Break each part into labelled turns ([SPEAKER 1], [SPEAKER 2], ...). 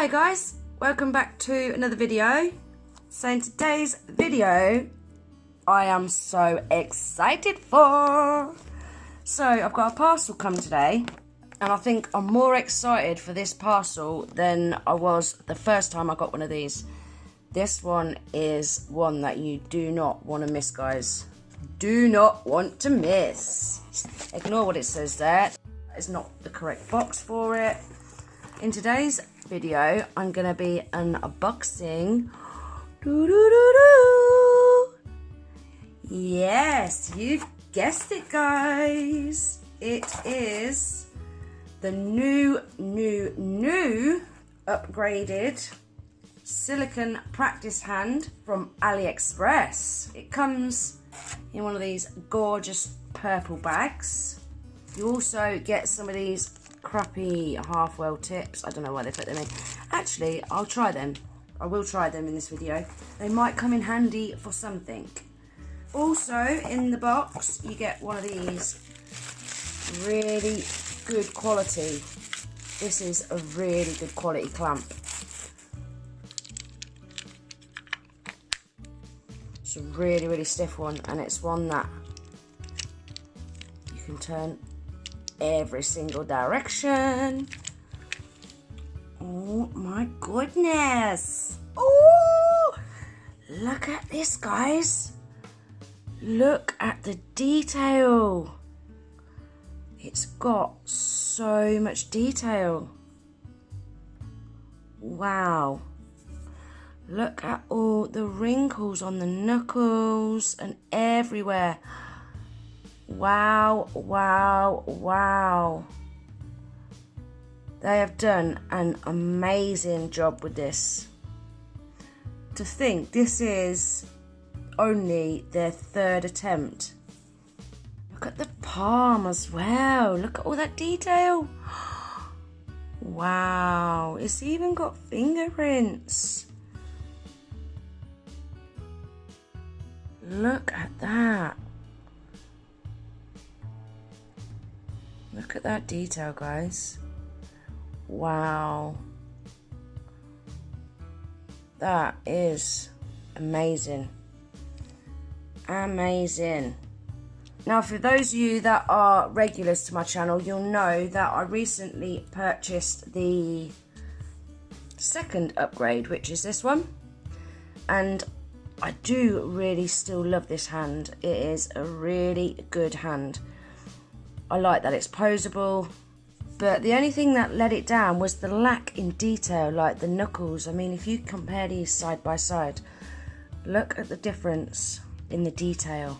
[SPEAKER 1] Hi guys, welcome back to another video. So in today's video, I am so excited for. So I've got a parcel come today, and I think I'm more excited for this parcel than I was the first time I got one of these. This one is one that you do not want to miss, guys. Do not want to miss. Ignore what it says there. It's not the correct box for it. In today's video, I'm going to be unboxing. Yes, you've guessed it, guys. It is the new upgraded silicone practice hand from Aliexpress. It comes in one of these gorgeous purple bags. You also get some of these crappy half-well tips. I don't know why they put them in. Actually, I'll try them. I will try them in this video. They might come in handy for something. Also, in the box, you get one of these really good quality. This is a really good quality clamp. It's a really stiff one, and it's one that you can turn every single direction. Oh my goodness. Oh, look at this, guys. Look at the detail. It's got so much detail. Wow. Look at all the wrinkles on the knuckles and everywhere. Wow. They have done an amazing job with this. To think this is only their third attempt. Look at the palm as well. Look at all that detail. Wow, it's even got fingerprints. Look at that. Look at that detail, guys. Wow. That is amazing. Amazing. Now, for those of you that are regulars to my channel, you'll know that I recently purchased the second upgrade, which is this one. And I do really still love this hand. It is a really good hand. I like that it's posable, but the only thing that let it down was the lack in detail, like the knuckles. I mean, if you compare these side by side, look at the difference in the detail.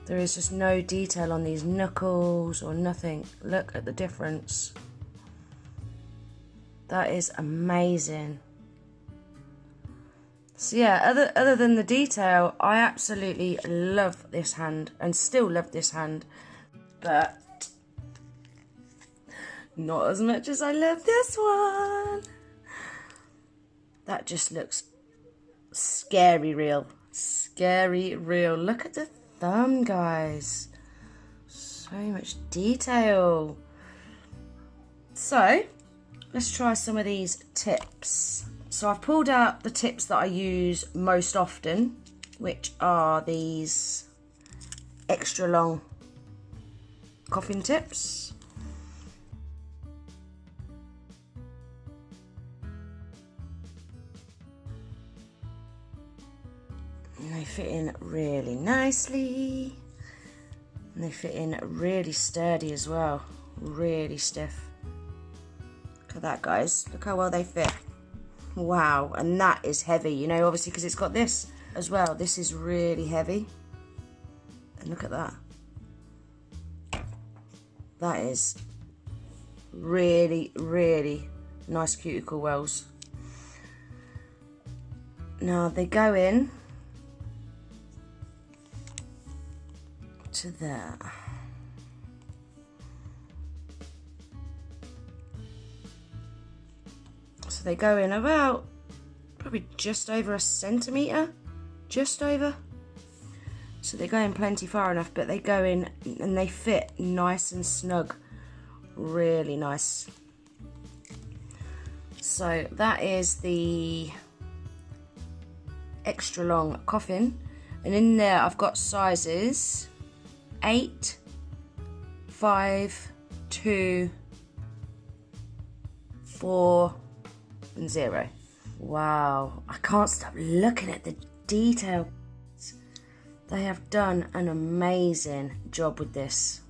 [SPEAKER 1] There is just no detail on these knuckles or nothing. Look at the difference. That is amazing. So yeah, other than the detail, I absolutely love this hand and still love this hand, but not as much as I love this one. That just looks scary real. Scary real. Look at the thumb, guys. So much detail. So, let's try some of these tips. So I've pulled out the tips that I use most often, which are these extra long coffin tips. And they fit in really nicely. And they fit in really sturdy as well. Really stiff. Look at that, guys. Look how well they fit. Wow, and that is heavy, you know, obviously because it's got this as well. This is really heavy. And look at that. That is really nice cuticle wells. Now they go in to there. So they go in about probably just over a centimetre, just over. So they go in plenty far enough, but they go in and they fit nice and snug, really nice. So that is the extra long coffin, and in there I've got sizes 8, 5, 2, 4 and 0. Wow, I can't stop looking at the detail. They have done an amazing job with this.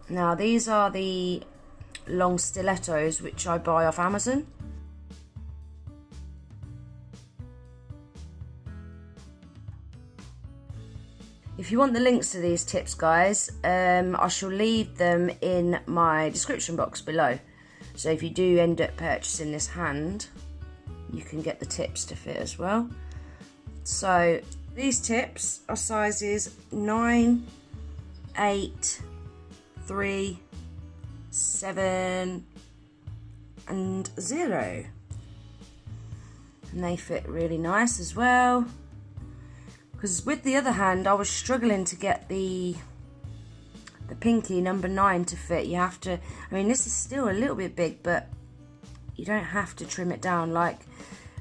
[SPEAKER 1] Now these are the long stilettos which I buy off Amazon. If you want the links to these tips, guys, I shall leave them in my description box below. So if you do end up purchasing this hand, you can get the tips to fit as well. So these tips are sizes 9, 8, 3, 7 and 0. And they fit really nice as well. Because with the other hand, I was struggling to get the pinky number 9 to fit. You have to, I mean, this is still a little bit big, but you don't have to trim it down. Like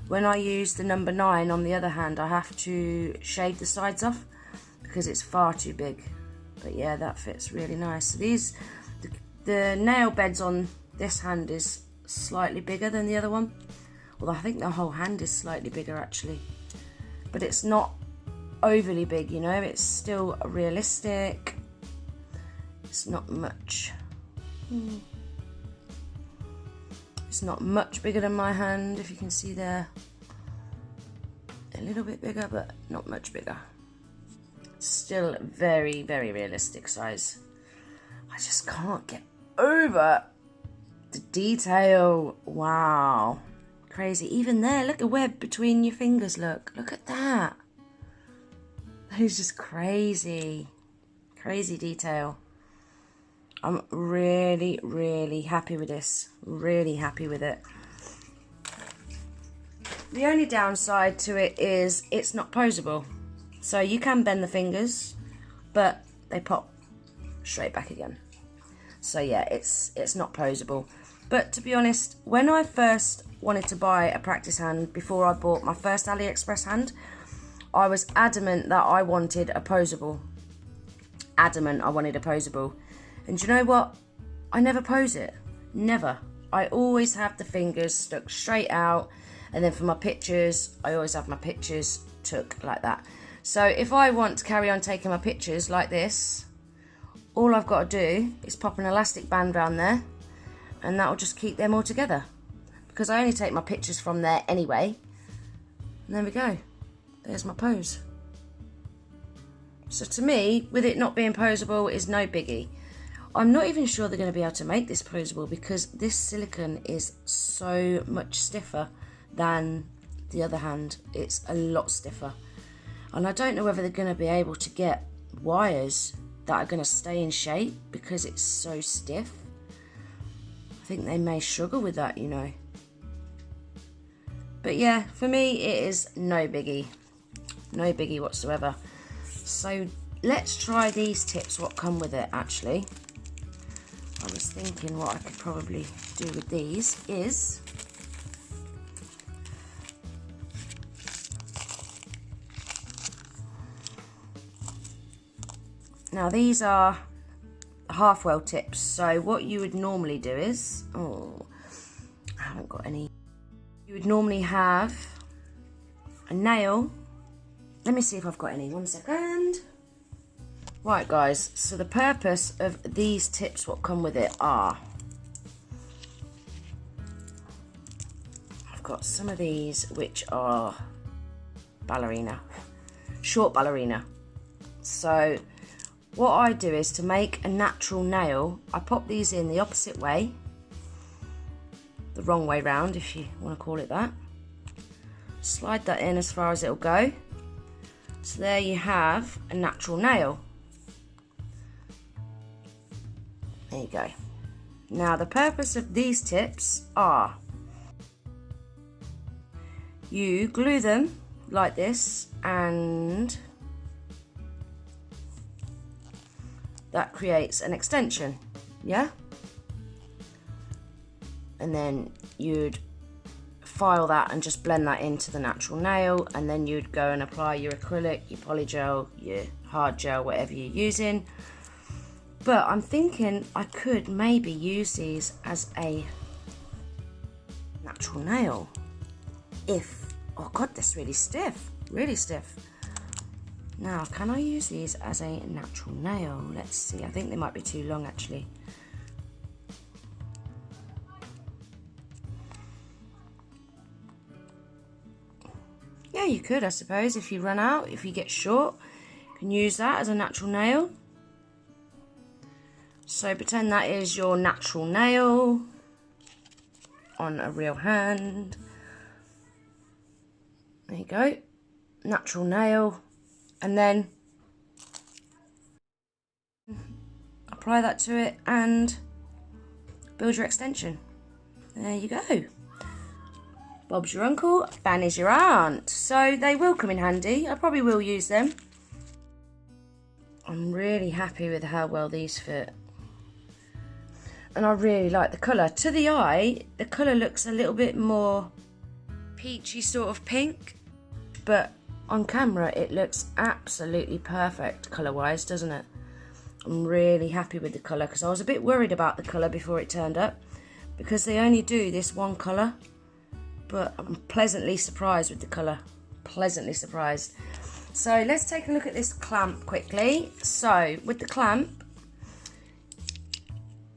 [SPEAKER 1] when I use the number 9 on the other hand, I have to shave the sides off because it's far too big. But yeah, that fits really nice. So these, the nail beds on this hand is slightly bigger than the other one. Although I think the whole hand is slightly bigger actually. But it's not overly big, you know, it's still realistic. It's not much. It's not much bigger than my hand, if you can see there. A little bit bigger, but not much bigger. Still very, very realistic size. I just can't get over the detail. Wow. Crazy. Even there, look at the web between your fingers, look at that. That is just crazy. Crazy detail. I'm really, really happy with this. Really happy with it. The only downside to it is it's not posable. So you can bend the fingers, but they pop straight back again. So yeah, it's not posable. But to be honest, when I first wanted to buy a practice hand before I bought my first Aliexpress hand, I was adamant that I wanted a posable. Adamant I wanted a posable. And do you know what? I never pose it. Never. I always have the fingers stuck straight out. And then for my pictures, I always have my pictures took like that. So if I want to carry on taking my pictures like this, all I've got to do is pop an elastic band around there. And that will just keep them all together. Because I only take my pictures from there anyway. And there we go. There's my pose. So to me, with it not being posable is no biggie. I'm not even sure they're going to be able to make this posable because this silicone is so much stiffer than the other hand. It's a lot stiffer. And I don't know whether they're going to be able to get wires that are going to stay in shape because it's so stiff. I think they may struggle with that, you know. But yeah, for me it is no biggie. No biggie whatsoever. So let's try these tips what come with it actually. I was thinking what I could probably do with these is now these are half-well tips. So what you would normally do is, oh, I haven't got any. You would normally have a nail. Let me see if I've got any. 1 second. Right, guys. So the purpose of these tips, what come with it, are I've got some of these which are ballerina, short ballerina. So what I do is to make a natural nail, I pop these in the opposite way, the wrong way round if you want to call it that. Slide that in as far as it'll go. So there you have a natural nail. There you go. Now the purpose of these tips are you glue them like this and that creates an extension. yeah? And then you'd file that and just blend that into the natural nail, and then you'd go and apply your acrylic, your polygel, your hard gel, whatever you're using. But I'm thinking I could maybe use these as a natural nail. Oh god, that's really stiff, really stiff. Now, can I use these as a natural nail? Let's see, I think they might be too long actually. Yeah, you could, I suppose, if you run out, if you get short, you can use that as a natural nail. So pretend that is your natural nail on a real hand. There you go, natural nail, and then apply that to it and build your extension. There you go. Bob's your uncle, Fanny's your aunt. So they will come in handy. I probably will use them. I'm really happy with how well these fit. And I really like the colour. To the eye, the colour looks a little bit more peachy sort of pink. But on camera, it looks absolutely perfect colour-wise, doesn't it? I'm really happy with the colour because I was a bit worried about the colour before it turned up. Because they only do this one colour. But I'm pleasantly surprised with the colour. Pleasantly surprised. So let's take a look at this clamp quickly. So with the clamp,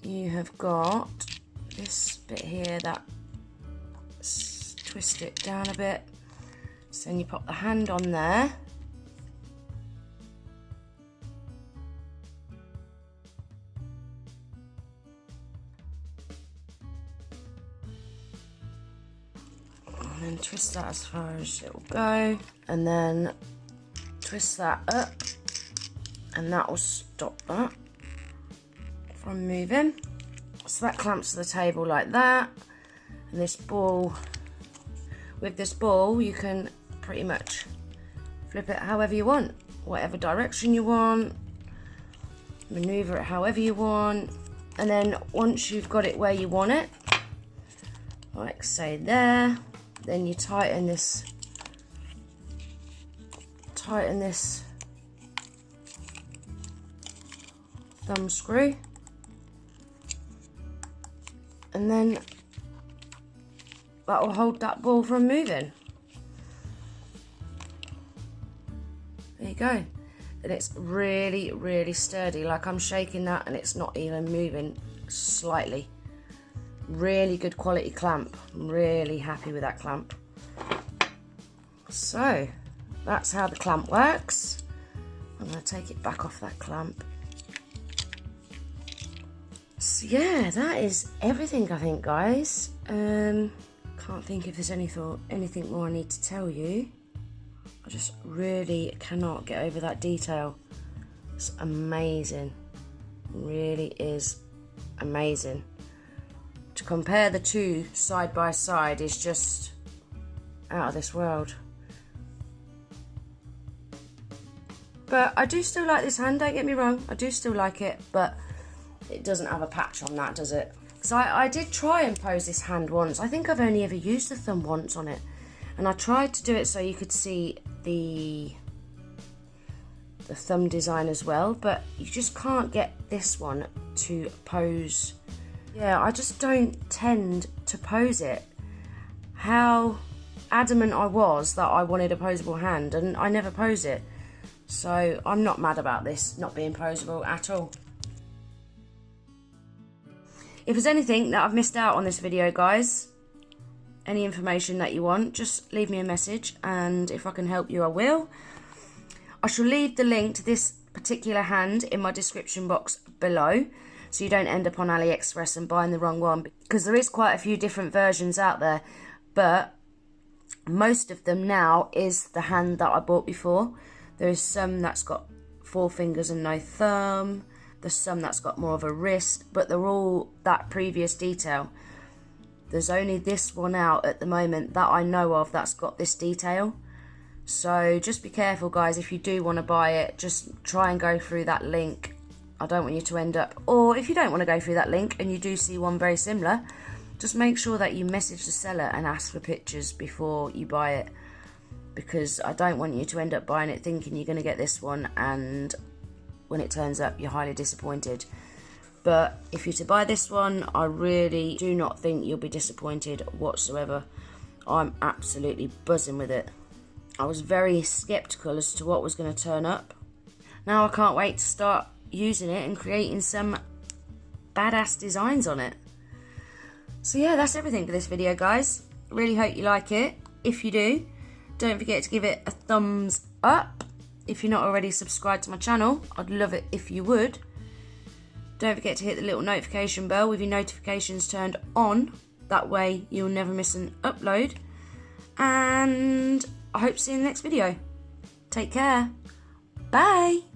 [SPEAKER 1] you have got this bit here that twist it down a bit. So then you pop the hand on there. And then twist that as far as it will go, and then twist that up, and that will stop that from moving. So that clamps to the table like that. And this ball, with this ball you can pretty much flip it however you want, whatever direction you want, maneuver it however you want. And then once you've got it where you want it, like say there, then you tighten this thumb screw, and then that will hold that ball from moving. There you go. And it's really, really sturdy. Like I'm shaking that and it's not even moving slightly. Really good quality clamp. I'm really happy with that clamp. So that's how the clamp works. I'm going to take it back off that clamp. So yeah, that is everything I think, guys. Can't think if there's anything more I need to tell you. I just really cannot get over that detail. It's amazing. It really is amazing. To compare the two side by side is just out of this world. But I do still like this hand, don't get me wrong. I do still like it, but it doesn't have a patch on that, does it? So I did try and pose this hand once. I think I've only ever used the thumb once on it. And I tried to do it so you could see the thumb design as well, but you just can't get this one to pose. Yeah, I just don't tend to pose it. How adamant I was that I wanted a poseable hand, and I never pose it. So I'm not mad about this not being poseable at all. If there's anything that I've missed out on this video, guys, any information that you want, just leave me a message, and if I can help you, I will. I shall leave the link to this particular hand in my description box below, so you don't end up on Aliexpress and buying the wrong one, because there is quite a few different versions out there, but most of them now is the hand that I bought before. There is some that's got 4 fingers and no thumb. There's some that's got more of a wrist, but they're all that previous detail. There's only this one out at the moment that I know of that's got this detail. So just be careful, guys. If you do want to buy it, just try and go through that link I don't want you to end up, or if you don't want to go through that link and you do see one very similar, just make sure that you message the seller and ask for pictures before you buy it, because I don't want you to end up buying it thinking you're going to get this one, and when it turns up you're highly disappointed. But if you're to buy this one, I really do not think you'll be disappointed whatsoever. I'm absolutely buzzing with it. I was very skeptical as to what was going to turn up. Now I can't wait to start using it and creating some badass designs on it. So yeah, that's everything for this video, guys. Really hope you like it. If you do, don't forget to give it a thumbs up. If you're not already subscribed to my channel, I'd love it if you would. Don't forget to hit the little notification bell with your notifications turned on. That way you'll never miss an upload. And I hope to see you in the next video. Take care. Bye.